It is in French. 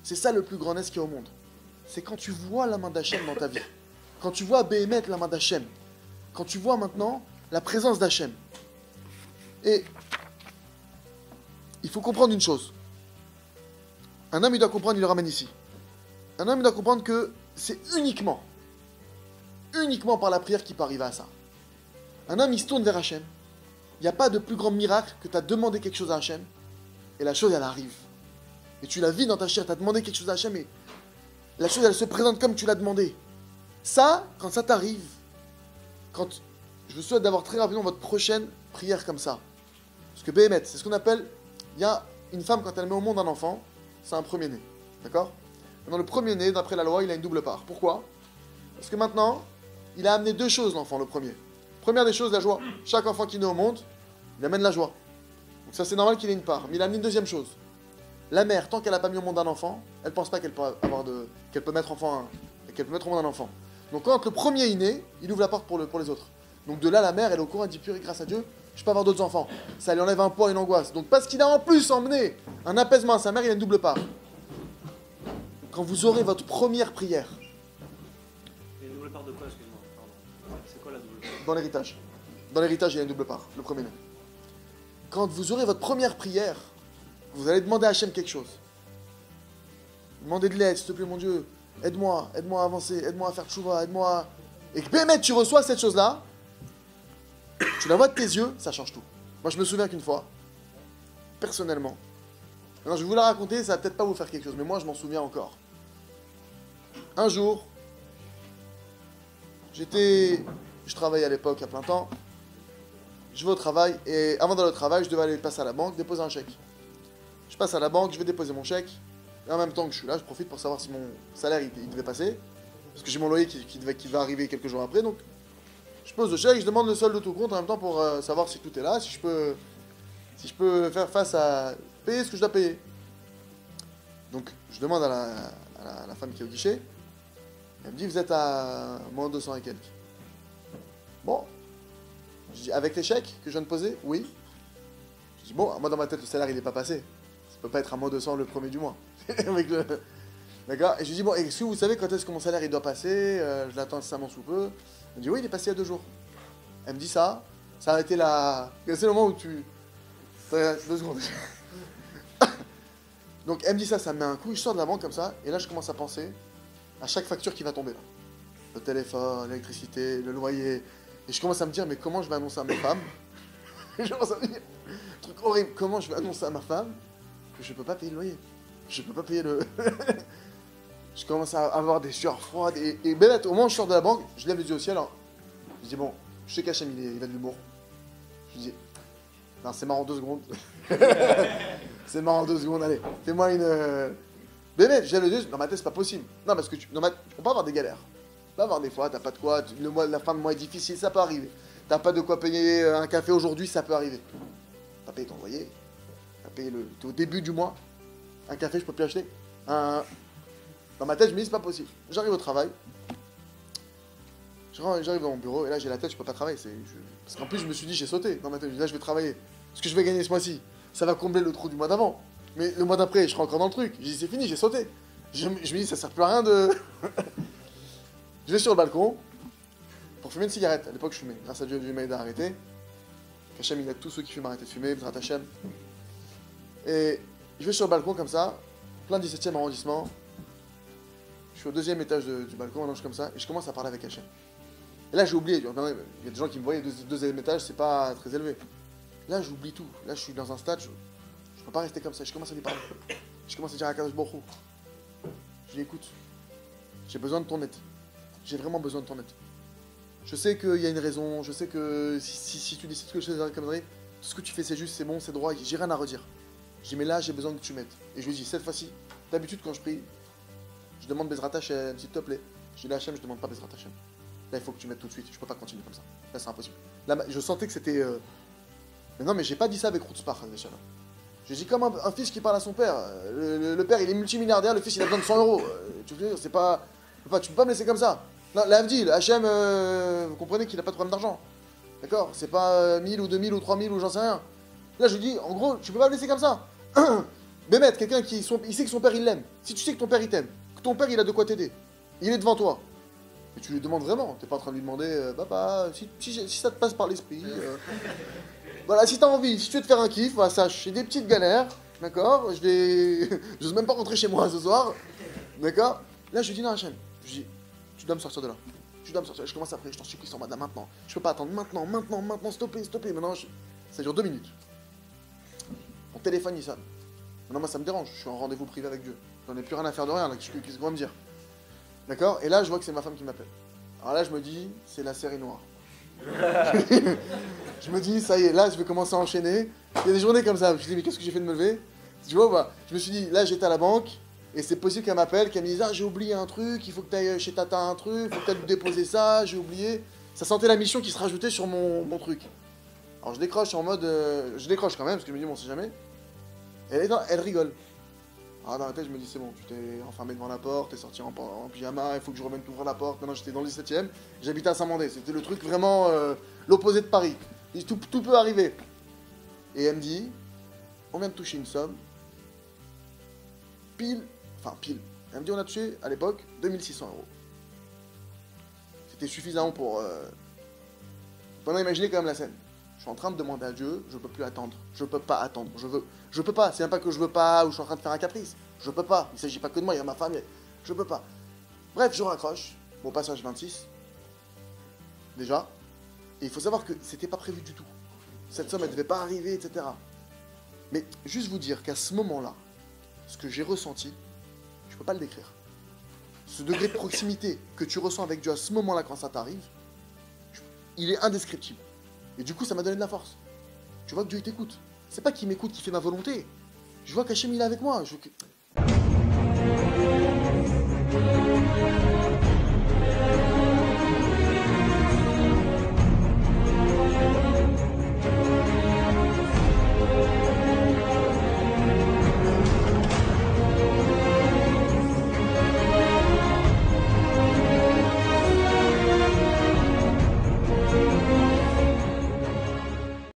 C'est ça le plus grand nez qu'il y a au monde. C'est quand tu vois la main d'Hachem dans ta vie. Quand tu vois Béhémet, la main d'Hachem. Quand tu vois maintenant la présence d'Hachem. Et il faut comprendre une chose. Un homme, il doit comprendre, il le ramène ici. Un homme, il doit comprendre que c'est uniquement par la prière qu'il peut arriver à ça. Un homme, il se tourne vers Hachem. Il n'y a pas de plus grand miracle que tu as demandé quelque chose à Hachem et la chose, elle arrive. Et tu la vis dans ta chair, tu as demandé quelque chose à Hachem et la chose, elle se présente comme tu l'as demandé. Ça, quand ça t'arrive, je vous souhaite d'avoir très rapidement votre prochaine prière comme ça. Parce que Béhémet, c'est ce qu'on appelle, il y a une femme, quand elle met au monde un enfant, c'est un premier-né. D'accord? Dans le premier-né, d'après la loi, il a une double part. Pourquoi? Parce que maintenant, il a amené deux choses, l'enfant, le premier. Première des choses, la joie. Chaque enfant qui naît au monde, il amène la joie. Donc ça, c'est normal qu'il ait une part. Mais il a amené une deuxième chose. La mère, tant qu'elle n'a pas mis au monde un enfant, elle ne pense pas qu'elle peut mettre au monde un enfant. Donc quand le premier est né, il ouvre la porte pour les autres. Donc de là, la mère, elle est au courant, elle dit purée, grâce à Dieu, je peux avoir d'autres enfants. Ça lui enlève un poids, une angoisse. Donc parce qu'il a en plus emmené un apaisement à sa mère, il a une double part. Quand vous aurez votre première prière. Il y a une double part de quoi, excuse-moi? Pardon. C'est quoi la double part? Dans l'héritage. Dans l'héritage, il y a une double part, le premier-né. Quand vous aurez votre première prière, vous allez demander à Hachem quelque chose. Demandez de l'aide, s'il te plaît, mon Dieu. Aide-moi à avancer, aide-moi à faire tchouva, aide-moi. Et que Béhémet, tu reçois cette chose-là, tu la vois de tes yeux, ça change tout. Moi, je me souviens qu'une fois, personnellement, maintenant, je vais vous la raconter, ça va peut-être pas vous faire quelque chose, mais moi, je m'en souviens encore. Un jour, je travaillais à l'époque à plein temps, je vais au travail, et avant d'aller au travail, je devais aller passer à la banque, déposer un chèque. Je passe à la banque, je vais déposer mon chèque, et en même temps que je suis là, je profite pour savoir si mon salaire il devait passer, parce que j'ai mon loyer qui va arriver quelques jours après, donc je pose le chèque, je demande le solde de tout compte en même temps pour savoir si tout est là, si je peux faire face à payer ce que je dois payer. Donc je demande à la femme qui est au guichet, elle me dit vous êtes à moins 200 et quelques. Bon, je dis avec les chèques que je viens de poser, oui. Je dis bon, moi dans ma tête le salaire il n'est pas passé. Ça peut pas être à moins 200 le premier du mois. D'accord. Et je lui dis bon, est-ce que vous savez quand est-ce que mon salaire il doit passer? Je l'attends incessamment sous peu. Elle me dit oui, il est passé il y a 2 jours. Elle me dit ça a été c'est le moment où tu... 2 secondes. Donc elle me dit ça me met un coup, je sors de la banque comme ça, et là je commence à penser à chaque facture qui va tomber là. Le téléphone, l'électricité, le loyer. Et je commence à me dire mais comment je vais annoncer à ma femme? Je commence à me dire, truc horrible, comment je vais annoncer à ma femme que je peux pas payer le loyer? Je peux pas payer le... Je commence à avoir des sueurs froides et bête, au moment où je sors de la banque, je lève les yeux au ciel, alors, je dis bon, je sais qu'Hachem il a de l'humour. Je dis, non c'est marrant 2 secondes. C'est marrant 2 secondes, allez, fais-moi une... Bébé, j'ai les yeux, dans ma tête c'est pas possible. Non parce que tu peux pas avoir des galères. Tu peux avoir des fois, t'as pas de quoi, la fin de mois est difficile, ça peut arriver. T'as pas de quoi payer un café aujourd'hui, ça peut arriver. T'as payé ton loyer, t'as payé t'es au début du mois, un café je peux plus acheter. Dans ma tête, je me dis, c'est pas possible. J'arrive au travail. J'arrive dans mon bureau et là, j'ai la tête, je peux pas travailler. Parce qu'en plus, je me suis dit, j'ai sauté dans ma tête. Là, je vais travailler. Ce que je vais gagner ce mois-ci, ça va combler le trou du mois d'avant. Mais le mois d'après, je serai encore dans le truc. J'ai dit, c'est fini, j'ai sauté. Je me dis, ça sert plus à rien de... Je vais sur le balcon pour fumer une cigarette. À l'époque, je fumais. Grâce à Dieu, Dieu m'a aidé à arrêter. Hachem, il aide tous ceux qui fument à arrêter de fumer. B'ezrat Hachem. Et je vais sur le balcon comme ça, plein 17e arrondissement. Je suis au 2e étage du balcon, maintenant je suis comme ça, et je commence à parler avec Hachem. Et là j'ai oublié, il y a des gens qui me voyaient, 2e étage, c'est pas très élevé. Là j'oublie tout, là je suis dans un stade, je peux pas rester comme ça, je commence à lui parler. Je commence à dire à Kadosh Baruch Hu, je lui écoute, j'ai besoin de ton aide, j'ai vraiment besoin de ton aide. Je sais qu'il y a une raison, je sais que si tu décides que je fais comme ça, tout ce que tu fais c'est juste, c'est bon, c'est droit, j'ai rien à redire. Je dis mais là j'ai besoin que tu m'aides. Et je lui dis cette fois-ci, d'habitude quand je prie, je demande B'ezrat Hachem, s'il te plaît. Je dis là Hachem, je demande pas B'ezrat Hachem. Là il faut que tu m'aides tout de suite, je peux pas continuer comme ça. Là c'est impossible. Là je sentais que c'était... Mais non mais j'ai pas dit ça avec Routzpah, j'ai dit comme un fils qui parle à son père. Le père il est multimilliardaire, le fils il a besoin de 100 euros. Tu veux dire, c'est pas... Tu peux pas me laisser comme ça. Là, l'Avdil, Hachem, vous comprenez qu'il a pas de problème d'argent. D'accord? C'est pas 1000 ou 2000 ou 3000 ou j'en sais rien. Là je lui dis, en gros, tu peux pas me laisser comme ça. Bémet, quelqu'un qui il sait que son père il l'aime. Si tu sais que ton père il t'aime, que ton père il a de quoi t'aider, il est devant toi. Et tu lui demandes vraiment, t'es pas en train de lui demander, papa, si ça te passe par l'esprit, voilà, si t'as envie, si tu veux te faire un kiff, voilà, sache, j'ai des petites galères, d'accord, j'ose même pas rentrer chez moi ce soir, d'accord. Là, je lui dis, non, Hachem, je dis, tu dois me sortir de là. Tu dois me sortir, je commence après, je t'en supplie, sors-moi de là maintenant. Je peux pas attendre, maintenant, stoppez, maintenant, ça dure 2 minutes. Mon téléphone, il sonne. Non, moi, ça me dérange, je suis en rendez-vous privé avec Dieu. J'en ai plus rien à faire de rien, là, qu'est-ce qu'on va me dire? D'accord. Et là, je vois que c'est ma femme qui m'appelle. Alors là, je me dis, c'est la série noire. Je me dis, ça y est, là, je vais commencer à enchaîner. Il y a des journées comme ça, je me dis, mais qu'est-ce que j'ai fait de me lever? Tu vois, bah, je me suis dit, là, j'étais à la banque, et c'est possible qu'elle m'appelle, qu'elle me dise, ah, j'ai oublié un truc, il faut que tu ailles chez Tata un truc, il faut peut-être déposer ça, j'ai oublié. Ça sentait la mission qui se rajoutait sur mon truc. Alors je décroche en mode... je décroche quand même, parce que je me dis, bon, on sait jamais. Elle rigole. Alors dans la tête, je me dis, c'est bon, tu t'es enfermé devant la porte, t'es sorti en pyjama, il faut que je revienne t'ouvrir la porte. Maintenant, j'étais dans le 17ème, j'habitais à Saint-Mandé. C'était le truc vraiment l'opposé de Paris. Tout peut arriver. Et elle me dit, on vient de toucher une somme. Pile. Elle me dit, on a touché, à l'époque, 2600 €. C'était suffisant pour... Pendant, imaginez quand même la scène. Je suis en train de demander à Dieu, je peux plus attendre. Je peux pas attendre. Je peux pas. C'est même pas que je veux pas ou je suis en train de faire un caprice. Je peux pas. Il s'agit pas que de moi, il y a ma femme. Je peux pas. Bref, je raccroche. Bon, passage 26. Déjà. Et il faut savoir que c'était pas prévu du tout. Cette somme, elle devait pas arriver, etc. Mais juste vous dire qu'à ce moment-là, ce que j'ai ressenti, je peux pas le décrire. Ce degré de proximité que tu ressens avec Dieu à ce moment-là quand ça t'arrive, il est indescriptible. Et du coup, ça m'a donné de la force. Tu vois que Dieu, il t'écoute. C'est pas qu'il m'écoute, qu'il fait ma volonté. Je vois qu'Hachem, il est avec moi.